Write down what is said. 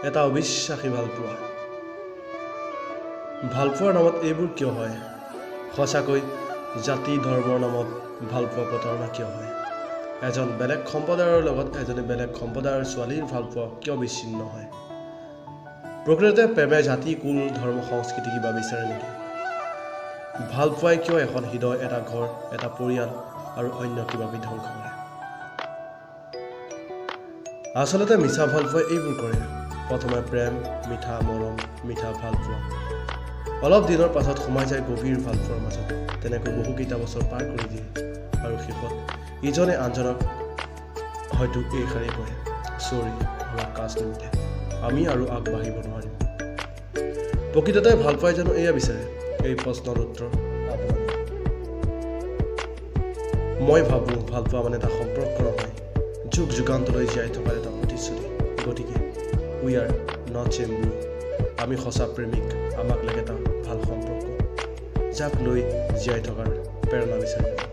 এটা অবিশ্বাসী ভালপোৱা। ভালপোৱাৰ নামত এইবোৰ কিয় হয়? সঁচাকৈ জাতি ধৰ্মৰ নামত ভালপোৱা প্ৰতাৰণা কিয় হয়? এজন বেলেগ সম্প্ৰদায়ৰ লগত এজনী বেলেগ সম্প্ৰদায়ৰ ছোৱালীৰ ভালপোৱা কিয় বিচ্ছিন্ন হয়? প্ৰকৃততে প্ৰেমে জাতি কুল ধৰ্ম সংস্কৃতি কিবা বিচাৰে নেকি? ভালপোৱাই কিয় এখন হৃদয় এটা ঘৰ এটা পৰিয়াল আৰু অন্য কিবা বিধ্বংস কৰে? আচলতে মিছা ভালপোৱাই এইবোৰ কৰে। প্ৰথমে প্ৰেম, মিঠা মৰম, মিঠা ভালপোৱা, অলপ দিনৰ পাছত সোমাই যায় গভীৰ ভালপোৱাৰ মাজত। তেনেকৈ বহুকেইটা বছৰ পাৰ কৰি দিয়ে আৰু শেষত ইজনে আনজনক হয়তো এইষাৰেই কয়, চৰি, আমাৰ কাজ নিমিলে, আমি আৰু আগবাঢ়িব নোৱাৰিম। প্ৰকৃততে ভালপোৱাই জানো এয়া বিচাৰে? এই প্ৰশ্নৰ উত্তৰ আপোনালোক। মই ভাবোঁ ভালপোৱা মানে এটা সম্পৰ্ক নহয়, যুগ যুগান্তলৈ জীয়াই থকাৰ এটা প্ৰতিশ্ৰুতি। গতিকে উই আৰ নট চেম্বু। আমি সঁচা প্ৰেমিক। আমাক লাগে এটা ভাল সম্পৰ্ক, যাক লৈ জীয়াই থকাৰ প্ৰেৰণা বিচাৰিব।